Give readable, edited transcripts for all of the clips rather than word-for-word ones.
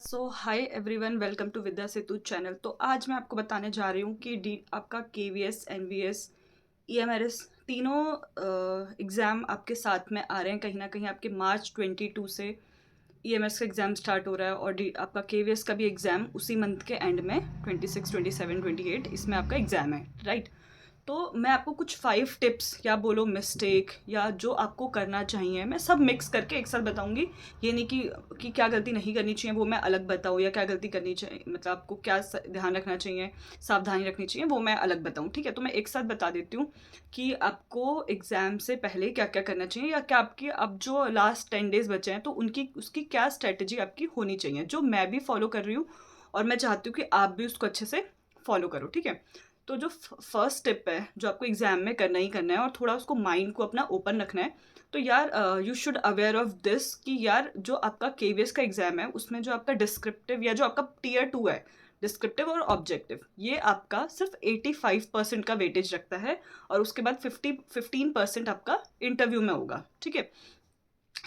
Hi everyone, welcome to Vidya Setu channel. तो आज मैं आपको बताने जा रही हूँ कि डी आपका केवीएस, एनवीएस, ईएमआरएस तीनों एग्ज़ाम आपके साथ में आ रहे हैं। कहीं ना कहीं आपके मार्च 22 से ईएमएस का एग्ज़ाम स्टार्ट हो रहा है और डी आपका केवीएस का भी एग्ज़ाम उसी मंथ के एंड में 26, 27, 28 इसमें आपका एग्ज़ाम है, राइट। तो मैं आपको कुछ 5 टिप्स या बोलो मिस्टेक या जो आपको करना चाहिए, मैं सब मिक्स करके एक साथ बताऊंगी। ये नहीं कि क्या गलती नहीं करनी चाहिए वो मैं अलग बताऊँ, या क्या गलती करनी चाहिए मतलब आपको क्या ध्यान रखना चाहिए, सावधानी रखनी चाहिए, वो मैं अलग बताऊँ। ठीक है, तो मैं एक साथ बता देती हूँ कि आपको एग्ज़ाम से पहले क्या क्या करना चाहिए, या क्या आपकी अब जो लास्ट 10 डेज़ बचे हैं तो उनकी उसकी क्या स्ट्रेटजी आपकी होनी चाहिए, जो मैं भी फॉलो कर रही हूँ और मैं चाहती हूँ कि आप भी उसको अच्छे से फॉलो करो। ठीक है, तो जो फर्स्ट स्टेप है जो आपको एग्जाम में करना ही करना है और थोड़ा उसको माइंड को अपना ओपन रखना है, तो यार you should aware of this कि यार जो आपका केवीएस का एग्जाम है उसमें जो आपका डिस्क्रिप्टिव या जो आपका टीयर 2 है, डिस्क्रिप्टिव और ऑब्जेक्टिव, ये आपका सिर्फ 85% का वेटेज रखता है और उसके बाद 15% आपका इंटरव्यू में होगा। ठीक है,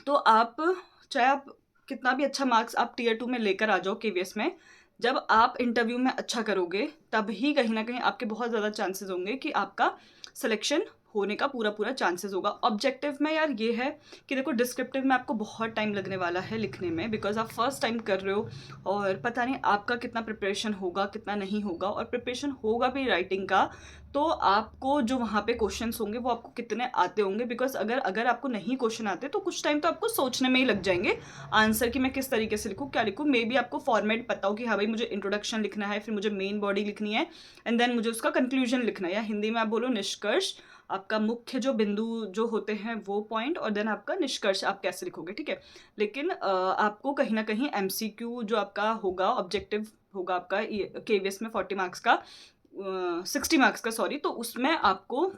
तो आप चाहे आप कितना भी अच्छा मार्क्स आप टीयर 2 में लेकर आ जाओ केवीएस में, जब आप इंटरव्यू में अच्छा करोगे तब ही कहीं ना कहीं आपके बहुत ज़्यादा चांसेस होंगे कि आपका सिलेक्शन होने का पूरा पूरा चांसेस होगा। ऑब्जेक्टिव में यार ये है कि देखो, डिस्क्रिप्टिव में आपको बहुत टाइम लगने वाला है लिखने में, बिकॉज आप फर्स्ट टाइम कर रहे हो और पता नहीं आपका कितना प्रिपरेशन होगा कितना नहीं होगा, और प्रिपरेशन होगा भी राइटिंग का तो आपको जो वहाँ पे क्वेश्चंस होंगे वो आपको कितने आते होंगे, बिकॉज अगर अगर आपको नहीं क्वेश्चन आते तो कुछ टाइम तो आपको सोचने में ही लग जाएंगे आंसर कि मैं किस तरीके से लिखूँ, क्या लिखूँ। मे बी आपको फॉर्मेट पता हो कि हाँ भाई मुझे इंट्रोडक्शन लिखना है, फिर मुझे मेन बॉडी लिखनी है एंड देन मुझे उसका कंक्लूजन लिखना है, या हिंदी में आप बोलो निष्कर्ष, आपका मुख्य जो बिंदु जो होते हैं वो पॉइंट, और देन आपका निष्कर्ष आप कैसे लिखोगे। ठीक है, लेकिन आपको कहीं ना कहीं एमसीक्यू जो आपका होगा, ऑब्जेक्टिव होगा आपका केवीएस में 40 मार्क्स का, 60 मार्क्स का सॉरी, तो उसमें आपको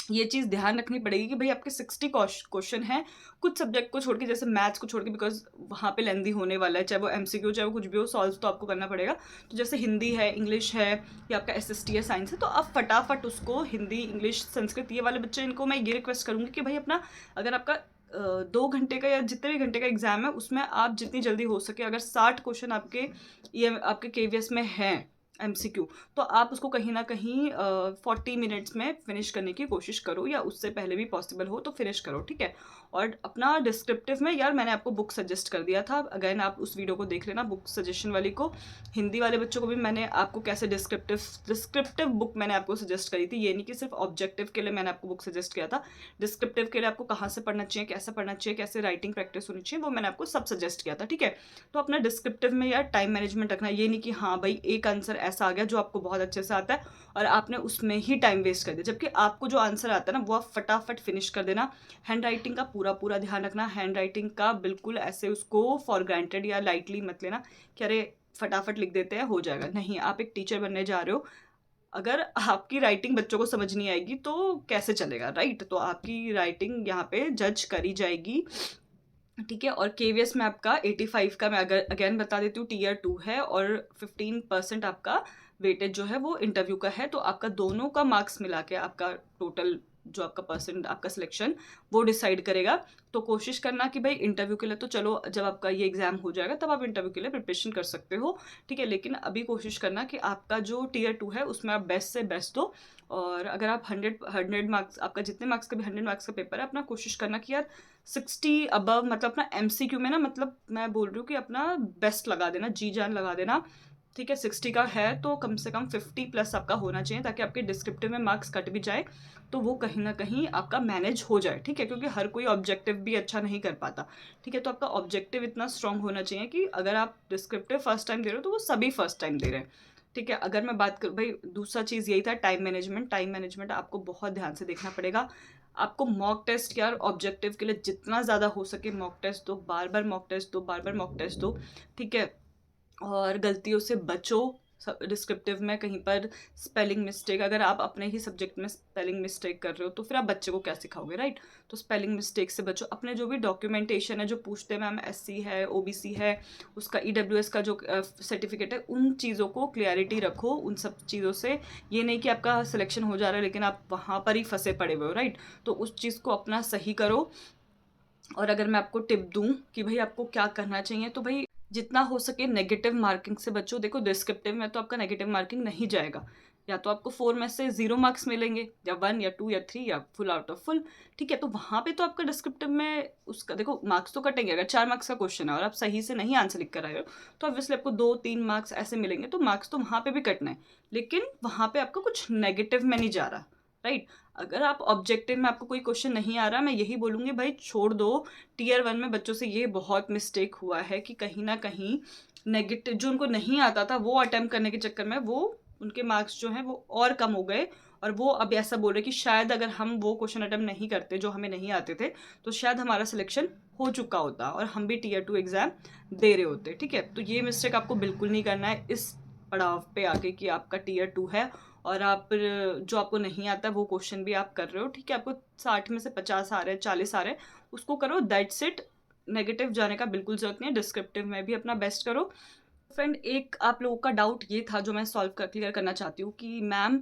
ये चीज़ ध्यान रखनी पड़ेगी कि भाई आपके 60 क्वेश्चन हैं कुछ सब्जेक्ट को छोड़ के, जैसे मैथ्स को छोड़ के, बिकॉज वहाँ पे लेंदी होने वाला है, चाहे वो एमसीक्यू चाहे वो कुछ भी हो, सॉल्व तो आपको करना पड़ेगा। तो जैसे हिंदी है, इंग्लिश है, या आपका एसएसटी है, साइंस है, तो आप फटाफट उसको हिंदी, इंग्लिश, संस्कृत, ये वाले बच्चे, इनको मैं ये रिक्वेस्ट करूँगी कि भाई अपना, अगर आपका 2 घंटे का या जितने भी घंटे का एग्जाम है उसमें आप जितनी जल्दी हो सके, अगर 60 क्वेश्चन आपके ये आपके केवीएस में हैं एमसीक्यू, तो आप उसको कहीं ना कहीं 40 मिनट्स में फिनिश करने की कोशिश करो, या उससे पहले भी पॉसिबल हो तो फिनिश करो। ठीक है, और अपना डिस्क्रिप्टिव में यार मैंने आपको बुक सजेस्ट कर दिया था, अगेन आप उस वीडियो को देख लेना, बुक सजेशन वाली को। हिंदी वाले बच्चों को भी मैंने आपको कैसे डिस्क्रिप्टिव बुक मैंने आपको सजेस्ट करी थी, ये नहीं कि सिर्फ ऑब्जेक्टिव के लिए मैंने आपको बुक सजेस्ट किया था, डिस्क्रिप्टिव के लिए आपको कहाँ से पढ़ना चाहिए, कैसे पढ़ना चाहिए, कैसे राइटिंग प्रैक्टिस होनी चाहिए, वो मैंने आपको सब सजेस्ट किया था। ठीक है, तो अपना डिस्क्रिप्टिव में यार टाइम मैनेजमेंट रखना, ये नहीं कि हाँ भाई एक आंसर ऐसा आ गया जो आपको बहुत अच्छे से आता है और आपने उसमें ही टाइम वेस्ट कर दिया, जबकि आपको जो आंसर आता है ना वो आप फटाफट फिनिश कर देना। हैंड राइटिंग का पूरा पूरा ध्यान रखना, हैंड राइटिंग का बिल्कुल ऐसे उसको फॉर ग्रांटेड या लाइटली मत लेना कि अरे फटाफट लिख देते हैं हो जाएगा, नहीं। आप एक टीचर बनने जा रहे हो, अगर आपकी राइटिंग बच्चों को समझ नहीं आएगी तो कैसे चलेगा, राइट। तो आपकी राइटिंग यहाँ पे जज करी जाएगी। ठीक है, और केवीएस में आपका 85 का मैं अगर अगेन बता देती हूँ टीयर 2 है, और 15% आपका वेटेज जो है वो इंटरव्यू का है, तो आपका दोनों का मार्क्स मिला के आपका टोटल जो आपका परसेंट आपका सिलेक्शन वो डिसाइड करेगा। तो कोशिश करना कि भाई इंटरव्यू के लिए तो चलो जब आपका ये एग्जाम हो जाएगा तब आप इंटरव्यू के लिए प्रिपरेशन कर सकते हो। ठीक है, लेकिन अभी कोशिश करना कि आपका जो टीयर 2 है उसमें आप बेस्ट से बेस्ट दो, और अगर आप 100 मार्क्स, आपका जितने मार्क्स का भी 100 मार्क्स का पेपर है, अपना कोशिश करना कि यार 60 अबव, मतलब अपना एमसीक्यू में ना, मतलब मैं बोल रही हूँ कि अपना बेस्ट लगा देना, जी जान लगा देना। ठीक है, 60 का है तो कम से कम 50+ आपका होना चाहिए, ताकि आपके डिस्क्रिप्टिव में मार्क्स कट भी जाए तो वो कहीं ना कहीं आपका मैनेज हो जाए। ठीक है, क्योंकि हर कोई ऑब्जेक्टिव भी अच्छा नहीं कर पाता। ठीक है, तो आपका ऑब्जेक्टिव इतना स्ट्रांग होना चाहिए कि अगर आप डिस्क्रिप्टिव फर्स्ट टाइम दे रहे हो तो वो सभी फर्स्ट टाइम दे रहे हैं। ठीक है, अगर मैं बात करूँ भाई, दूसरा चीज़ यही था टाइम मैनेजमेंट। टाइम मैनेजमेंट आपको बहुत ध्यान से देखना पड़ेगा। आपको मॉक टेस्ट यार ऑब्जेक्टिव के लिए जितना ज़्यादा हो सके मॉक टेस्ट दो, बार बार मॉक टेस्ट दो, बार बार मॉक टेस्ट दो। ठीक है, और गलतियों से बचो। डिस्क्रिप्टिव में कहीं पर स्पेलिंग मिस्टेक, अगर आप अपने ही सब्जेक्ट में स्पेलिंग मिस्टेक कर रहे हो तो फिर आप बच्चे को क्या सिखाओगे, राइट। तो स्पेलिंग मिस्टेक से बचो। अपने जो भी डॉक्यूमेंटेशन है जो पूछते हैं मैम, एससी है, ओबीसी है, उसका ईडब्ल्यूएस का जो सर्टिफिकेट है, उन चीज़ों को क्लियरिटी रखो उन सब चीज़ों से। ये नहीं कि आपका सिलेक्शन हो जा रहा है लेकिन आप वहाँ पर ही फंसे पड़े हुए हो, राइट। तो उस चीज़ को अपना सही करो। और अगर मैं आपको टिप दूँ कि भाई आपको क्या करना चाहिए, तो भाई जितना हो सके नेगेटिव मार्किंग से बचो। देखो डिस्क्रिप्टिव में तो आपका नेगेटिव मार्किंग नहीं जाएगा, या तो आपको 4 में से 0 मार्क्स मिलेंगे, या 1 या 2 या 3 या फुल आउट ऑफ फुल, ठीक है। तो वहाँ पे तो आपका डिस्क्रिप्टिव में उसका देखो मार्क्स तो कटेंगे। अगर 4 मार्क्स का क्वेश्चन है और आप सही से नहीं आंसर लिख कर आए हो तो ऑब्वियसली आपको 2-3 मार्क्स ऐसे मिलेंगे, तो मार्क्स तो वहाँ पे भी कटना है, लेकिन वहाँ पे आपका कुछ नेगेटिव में नहीं जा रहा, राइट। अगर आप ऑब्जेक्टिव में आपको कोई क्वेश्चन नहीं आ रहा, मैं यही बोलूँगी भाई छोड़ दो। टियर 1 में बच्चों से ये बहुत मिस्टेक हुआ है कि कहीं ना कहीं नेगेटिव जो उनको नहीं आता था वो अटेम्प्ट करने के चक्कर में वो उनके मार्क्स जो हैं वो और कम हो गए, और वो अब ऐसा बोल रहे कि शायद अगर हम वो क्वेश्चन अटेम्प्ट नहीं करते जो हमें नहीं आते थे तो शायद हमारा सिलेक्शन हो चुका होता और हम भी टियर 2 एग्ज़ाम दे रहे होते, ठीक है। तो ये मिस्टेक आपको बिल्कुल नहीं करना है इस पड़ाव पे आके कि आपका टियर 2 है और आप जो आपको नहीं आता वो क्वेश्चन भी आप कर रहे हो, ठीक है। आपको 60 में से 50 आ रहे हैं, 40 आ रहे हैं, उसको करो, दैट्स इट। नेगेटिव जाने का बिल्कुल जरूरत नहीं है, डिस्क्रिप्टिव में भी अपना बेस्ट करो। फ्रेंड, एक आप लोगों का डाउट ये था जो मैं सॉल्व कर क्लियर करना चाहती हूँ कि मैम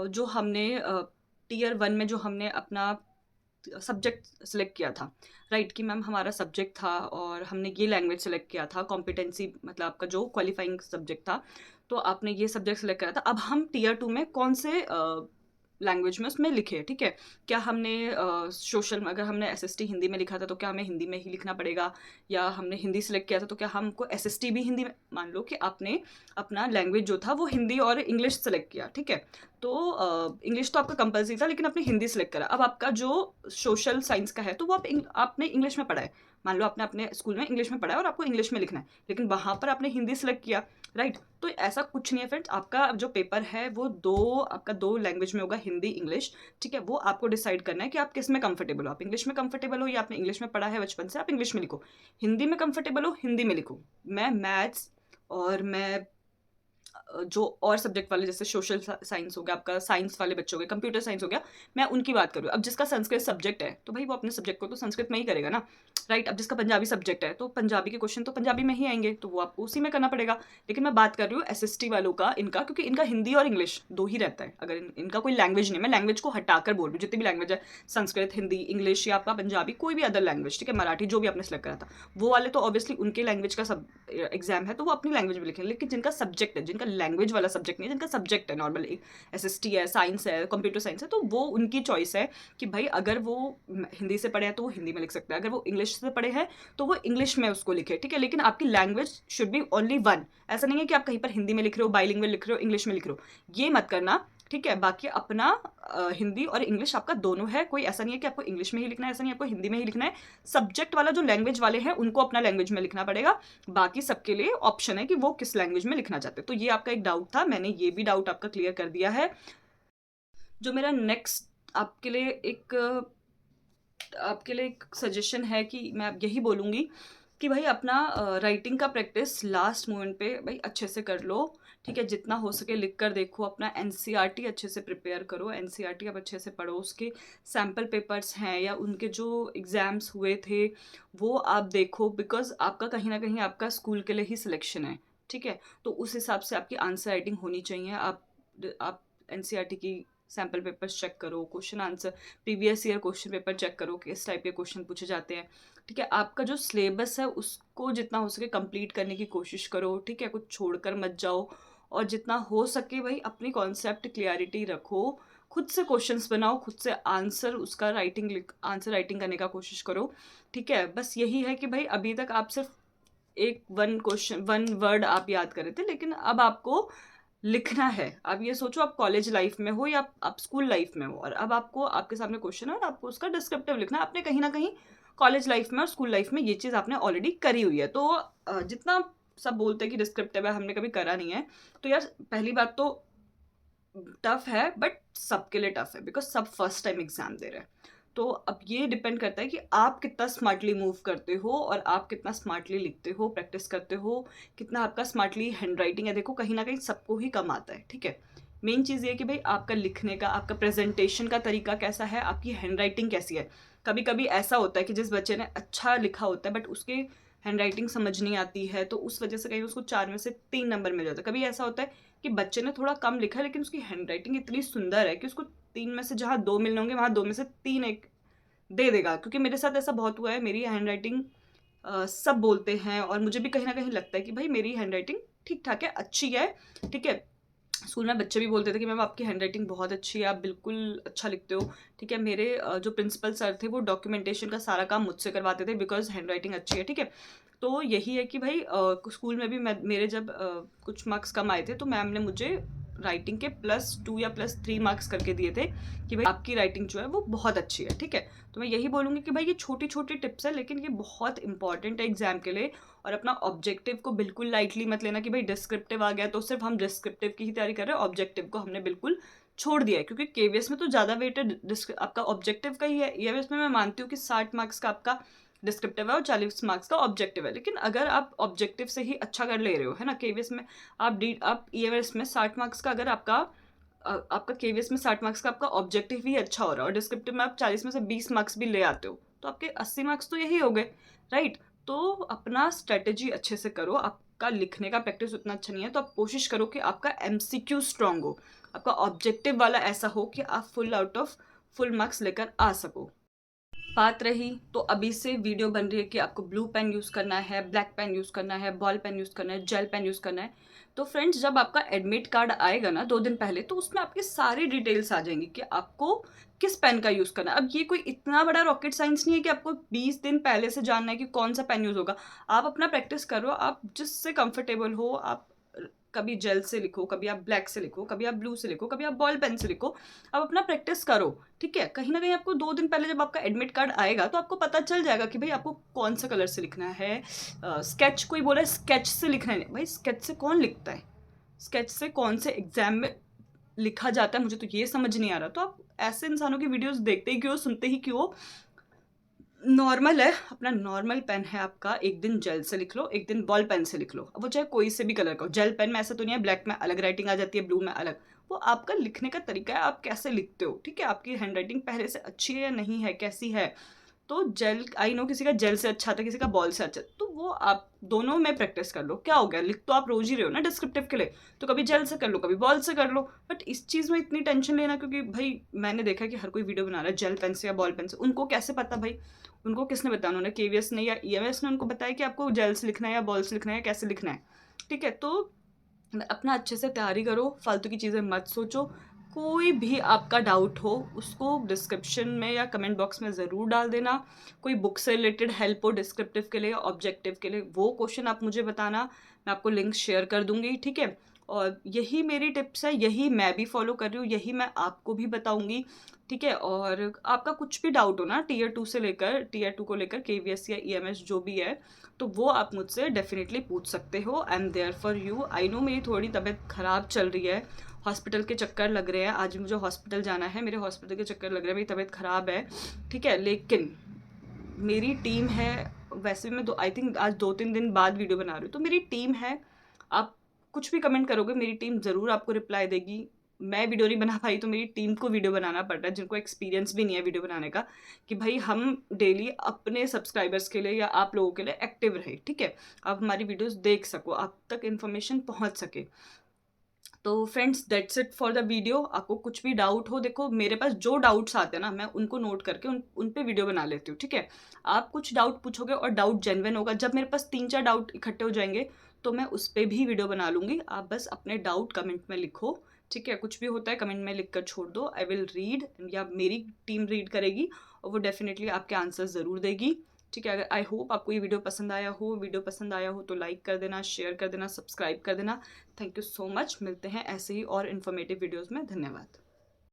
जो हमने टियर 1 में जो हमने अपना सब्जेक्ट सेलेक्ट किया था, राइट, कि मैम हमारा सब्जेक्ट था और हमने ये लैंग्वेज सेलेक्ट किया था, कॉम्पिटेंसी मतलब आपका जो क्वालिफाइंग सब्जेक्ट था, तो आपने ये सब्जेक्ट सेलेक्ट करा था। अब हम टियर 2 में कौन से लैंग्वेज में उसमें लिखे, ठीक है। क्या हमने सोशल अगर हमने एसएसटी हिंदी में लिखा था तो क्या हमें हिंदी में ही लिखना पड़ेगा, या हमने हिंदी सेलेक्ट किया था तो क्या हमको एसएसटी भी हिंदी में, मान लो कि आपने अपना लैंग्वेज जो था वो हिंदी और इंग्लिश सेलेक्ट किया, ठीक है। तो इंग्लिश तो आपका कंपलसरी था लेकिन आपने हिंदी सेलेक्ट करा। अब आपका जो सोशल साइंस का है तो वो आपने इंग्लिश में पढ़ा है, मान लो आपने अपने स्कूल में इंग्लिश में पढ़ा है और आपको इंग्लिश में लिखना है, लेकिन वहाँ पर आपने हिंदी सेलेक्ट किया, राइट। तो ऐसा कुछ नहीं है फ्रेंड्स, आपका जो पेपर है वो आपका दो लैंग्वेज में होगा, हिंदी इंग्लिश, ठीक है। वो आपको डिसाइड करना है कि आप किस में कंफर्टेबल हो, आप इंग्लिश में कंफर्टेबल हो या आपने इंग्लिश में पढ़ा है बचपन से, आप इंग्लिश में लिखो। हिंदी में कंफर्टेबल हो हिंदी में लिखो। मैं मैथ्स और मैं जो और सब्जेक्ट वाले जैसे सोशल साइंस हो गया, आपका साइंस वाले बच्चे हो गए, कंप्यूटर साइंस हो गया, मैं उनकी बात करूँ। अब जिसका संस्कृत सब्जेक्ट है तो भाई वो अपने सब्जेक्ट को तो संस्कृत में ही करेगा ना, राइट। अब जिसका पंजाबी सब्जेक्ट है तो पंजाबी के क्वेश्चन तो पंजाबी में ही आएंगे, तो वो आपको उसी में करना पड़ेगा। लेकिन मैं बात कर रही हूँ एसएसटी वालों का, इनका, क्योंकि इनका हिंदी और इंग्लिश दो ही रहता है। अगर इनका कोई लैंग्वेज नहीं, मैं लैंग्वेज को हटाकर बोल रही हूँ, जितनी भी लैंग्वेज है, संस्कृत, हिंदी, इंग्लिश या आपका पंजाबी, कोई भी अदर लैंग्वेज, ठीक है, मराठी, जो भी आपने सेलेक्ट करा था, वो वाले तो ऑब्वियसली उनके लैंग्वेज का सब एग्जाम है तो वो अपनी लैंग्वेज में लिखें। लेकिन जिनका सब्जेक्ट है, जिनका लैंग्वेज वाला सब्जेक्ट नहीं है, जिनका सब्जेक्ट है नॉर्मल एसएसटी है, साइंस है, कंप्यूटर साइंस है, तो वो उनकी चॉइस है कि भाई अगर वो हिंदी से पढ़े हैं तो वो हिंदी में लिख सकते हैं, अगर वो इंग्लिश से पढ़े हैं तो वो इंग्लिश में उसको लिखे, ठीक है। लेकिन आपकी language should be only one. ऐसा नहीं है कि आप कहीं पर हिंदी में लिख रहे हो, बाइलिंगुअल लिख रहे हो, इंग्लिश में लिख रहे हो, ये मत करना, ठीक है। बाकी अपना हिंदी और इंग्लिश आपका दोनों है, कोई ऐसा नहीं है कि आपको इंग्लिश में ही लिखना है, ऐसा नहीं है आपको हिंदी में ही लिखना है। सब्जेक्ट वाला जो लैंग्वेज वाले हैं उनको अपना लैंग्वेज में लिखना पड़ेगा, बाकी सबके लिए ऑप्शन है कि वो किस लैंग्वेज में लिखना चाहते हैं। तो ये आपका एक डाउट था, मैंने ये भी डाउट आपका क्लियर कर दिया है। जो मेरा नेक्स्ट आपके लिए एक सजेशन है कि मैं अब यही बोलूँगी कि भाई अपना राइटिंग का प्रैक्टिस लास्ट मोमेंट पे भाई अच्छे से कर लो, ठीक है। जितना हो सके लिख कर देखो, अपना एनसीईआरटी अच्छे से प्रिपेयर करो, एनसीईआरटी आप अच्छे से पढ़ो, उसके सैम्पल पेपर्स हैं या उनके जो एग्ज़ाम्स हुए थे वो आप देखो, बिकॉज आपका कहीं ना कहीं आपका स्कूल के लिए ही सिलेक्शन है, ठीक है। तो उस हिसाब से आपकी आंसर राइटिंग होनी चाहिए। आप एनसीईआरटी की सैम्पल पेपर्स चेक करो, question answer previous year question paper check करो कि इस टाइप के क्वेश्चन पूछे जाते हैं, ठीक है। आपका जो सिलेबस है उसको जितना हो सके कंप्लीट करने की कोशिश करो, ठीक है, कुछ छोड़कर मत जाओ। और जितना हो सके भाई अपनी कॉन्सेप्ट क्लियरिटी रखो, खुद से क्वेश्चंस बनाओ, खुद से आंसर राइटिंग करने का कोशिश करो, ठीक है। बस यही है कि भाई अभी तक आप सिर्फ वन वर्ड आप याद कर रहे थे, लेकिन अब आपको लिखना है। आप ये सोचो आप कॉलेज लाइफ में हो या आप स्कूल लाइफ में हो, और अब आपको आपके सामने क्वेश्चन है और आपको उसका डिस्क्रिप्टिव लिखना है। आपने कहीं ना कहीं कॉलेज लाइफ में और स्कूल लाइफ में ये चीज़ आपने ऑलरेडी करी हुई है। तो जितना सब बोलते हैं कि डिस्क्रिप्टिव है, हमने कभी करा नहीं है, तो यार पहली बात तो टफ है, बट सबके लिए टफ है बिकॉज सब फर्स्ट टाइम एग्जाम दे रहे हैं। तो अब ये डिपेंड करता है कि आप कितना स्मार्टली मूव करते हो और आप कितना स्मार्टली लिखते हो, प्रैक्टिस करते हो, कितना आपका स्मार्टली हैंड राइटिंग है। देखो कहीं ना कहीं सबको ही कम आता है, ठीक है। मेन चीज़ ये है कि भाई आपका लिखने का, आपका प्रेजेंटेशन का तरीका कैसा है, आपकी हैंड राइटिंग कैसी है। कभी कभी ऐसा होता है कि जिस बच्चे ने अच्छा लिखा होता है बट उसके हैंड राइटिंग समझ नहीं आती है, तो उस वजह से कहीं उसको 4 में से 3 नंबर मिल जाता है। कभी ऐसा होता है कि बच्चे ने थोड़ा कम लिखा है लेकिन उसकी हैंड राइटिंग इतनी सुंदर है कि उसको 3 में से जहाँ 2 मिलने होंगे वहाँ 2 में से 3 एक दे देगा। क्योंकि मेरे साथ ऐसा बहुत हुआ है, मेरी हैंड राइटिंग सब बोलते हैं और मुझे भी कहीं न कहीं लगता है कि भाई मेरी हैंडराइटिंग ठीक-ठाक है, अच्छी है, ठीक है। स्कूल में बच्चे भी बोलते थे कि मैम आपकी हैंडराइटिंग बहुत अच्छी है, आप बिल्कुल अच्छा लिखते हो, ठीक है। मेरे जो प्रिंसिपल सर थे वो डॉक्यूमेंटेशन का सारा काम मुझसे करवाते थे बिकॉज़ हैंडराइटिंग अच्छी है, ठीक है। तो यही है कि भाई स्कूल में भी मैं मेरे जब कुछ मार्क्स कम आए थे तो मैम ने मुझे राइटिंग के +2 या +3 मार्क्स करके दिए थे कि भाई आपकी राइटिंग जो है वो बहुत अच्छी है, ठीक है। तो मैं यही बोलूँगी कि भाई ये छोटी-छोटी टिप्स है लेकिन ये बहुत इंपॉर्टेंट है एग्जाम के लिए। और अपना ऑब्जेक्टिव को बिल्कुल लाइटली मत लेना कि भाई डिस्क्रिप्टिव आ गया तो सिर्फ हम डिस्क्रिप्टिव की ही तैयारी कर रहे हैं, ऑब्जेक्टिव को हमने बिल्कुल छोड़ दिया है क्योंकि केवीएस में तो ज़्यादा वेटेड आपका ऑब्जेक्टिव का ही है। ईएमएस में मैं मानती हूँ कि 60 मार्क्स का आपका डिस्क्रिप्टिव है और 40 मार्क्स का ऑब्जेक्टिव है, लेकिन अगर आप ऑब्जेक्टिव से ही अच्छा कर ले रहे हो, है ना, केवीएस में आप ईएमएस में 60 मार्क्स का अगर आपका केवीएस में 60 मार्क्स का आपका ऑब्जेक्टिव ही अच्छा हो रहा है और डिस्क्रिप्टिव में आप 40 में से 20 मार्क्स भी ले आते हो तो आपके 80 मार्क्स तो यही हो गए, राइट। तो अपना स्ट्रेटेजी अच्छे से करो। आपका लिखने का प्रैक्टिस उतना अच्छा नहीं है तो आप कोशिश करो कि आपका एमसीक्यू स्ट्रांग हो, आपका ऑब्जेक्टिव वाला ऐसा हो कि आप फुल मार्क्स लेकर आ सको। बात रही तो अभी से वीडियो बन रही है कि आपको ब्लू पेन यूज़ करना है, ब्लैक पेन यूज़ करना है, बॉल पेन यूज़ करना है, जेल पेन यूज़ करना है। तो फ्रेंड्स जब आपका एडमिट कार्ड आएगा ना 2 दिन पहले तो उसमें आपकी सारी डिटेल्स आ जाएंगी कि आपको किस पेन का यूज़ करना है। अब ये कोई इतना बड़ा रॉकेट साइंस नहीं है कि आपको 20 दिन पहले से जानना है कि कौन सा पेन यूज़ होगा। आप अपना प्रैक्टिस करो, आप जिससे कंफर्टेबल हो। आप कभी जेल से लिखो, कभी आप ब्लैक से लिखो, कभी आप ब्लू से लिखो, कभी आप बॉल पेन से लिखो। आप अपना प्रैक्टिस करो, ठीक है। कहीं ना कहीं आपको 2 दिन पहले जब आपका एडमिट कार्ड आएगा तो आपको पता चल जाएगा कि भाई आपको कौन सा कलर से लिखना है। स्केच कोई बोला है स्केच से लिखना है, भाई स्केच से कौन लिखता है, स्केच से कौन से एग्जाम में लिखा जाता है, मुझे तो ये समझ नहीं आ रहा। तो आप ऐसे इंसानों की वीडियोस देखते ही क्यों, सुनते ही क्यों। नॉर्मल है, अपना नॉर्मल पेन है आपका, एक दिन जेल से लिख लो, एक दिन बॉल पेन से लिख लो, अब वो चाहे कोई से भी कलर का हो। जेल पेन में ऐसा तो नहीं है ब्लैक में अलग राइटिंग आ जाती है, ब्लू में अलग। वो आपका लिखने का तरीका है, आप कैसे लिखते हो, ठीक है। आपकी हैंड राइटिंग पहले से अच्छी है या नहीं है, कैसी है। तो जेल आई नो किसी का जेल से अच्छा था, किसी का बॉल से अच्छा, तो वो आप दोनों में प्रैक्टिस कर लो। क्या हो गया, लिख तो आप रोज ही रहे हो ना डिस्क्रिप्टिव के लिए, तो कभी जेल से कर लो, कभी बॉल से कर लो। बट इस चीज़ में इतनी टेंशन लेना, क्योंकि भाई मैंने देखा कि हर कोई वीडियो बना रहा है जेल पेन से या बॉल पेन से। उनको कैसे पता भाई, उनको किसने बताया, उन्होंने केवीएस ने या ईएमएस ने उनको बताया कि आपको जेल से लिखना है या बॉल से लिखना है, कैसे लिखना है, ठीक है। तो अपना अच्छे से तैयारी करो, फालतू की चीज़ें मत सोचो। कोई भी आपका डाउट हो उसको डिस्क्रिप्शन में या कमेंट बॉक्स में ज़रूर डाल देना। कोई बुक से रिलेटेड हेल्प हो डिस्क्रिप्टिव के लिए, ऑब्जेक्टिव के लिए, वो क्वेश्चन आप मुझे बताना, मैं आपको लिंक शेयर कर दूंगी, ठीक है। और यही मेरी टिप्स है, यही मैं भी फॉलो कर रही हूँ, यही मैं आपको भी बताऊंगी, ठीक है। और आपका कुछ भी डाउट हो ना टीयर 2 से लेकर टीयर 2 को लेकर, केवीएस या ईएमएस जो भी है, तो वो आप मुझसे डेफिनेटली पूछ सकते हो। I am there for you. I know मेरी थोड़ी तबीयत ख़राब चल रही है, हॉस्पिटल के चक्कर लग रहे हैं, आज मुझे हॉस्पिटल जाना है, मेरे हॉस्पिटल के चक्कर लग रहे हैं, मेरी तबीयत ख़राब है, ठीक है। लेकिन मेरी टीम है, वैसे भी मैं आई थिंक आज 2-3 दिन बाद वीडियो बना रही हूँ, तो मेरी टीम है। आप कुछ भी कमेंट करोगे मेरी टीम ज़रूर आपको रिप्लाई देगी। मैं वीडियो नहीं बना पाई तो मेरी टीम को वीडियो बनाना पड़ रहा है, जिनको एक्सपीरियंस भी नहीं है वीडियो बनाने का, कि भाई हम डेली अपने सब्सक्राइबर्स के लिए या आप लोगों के लिए एक्टिव रहे, ठीक है। आप हमारी वीडियोस देख सको, आप तक इन्फॉर्मेशन पहुंच सके। तो friends that's it for the video. आपको कुछ भी डाउट हो, देखो मेरे पास जो डाउट्स आते हैं ना मैं उनको नोट करके उन पे वीडियो बना लेती हूँ, ठीक है। आप कुछ डाउट पूछोगे और डाउट जेन्युइन होगा, जब मेरे पास 3-4 डाउट इकट्ठे हो जाएंगे तो मैं उस पर भी वीडियो बना लूँगी। आप बस अपने डाउट कमेंट में लिखो, ठीक है। कुछ भी होता है कमेंट में लिख कर छोड़ दो, आई विल रीड या मेरी टीम रीड करेगी और वो डेफिनेटली आपके आंसर ज़रूर देगी, ठीक है। अगर आई होप आपको ये वीडियो पसंद आया हो तो लाइक कर देना, शेयर कर देना, सब्सक्राइब कर देना। Thank you so much. मिलते हैं ऐसे ही और इन्फॉर्मेटिव वीडियोज़ में। धन्यवाद।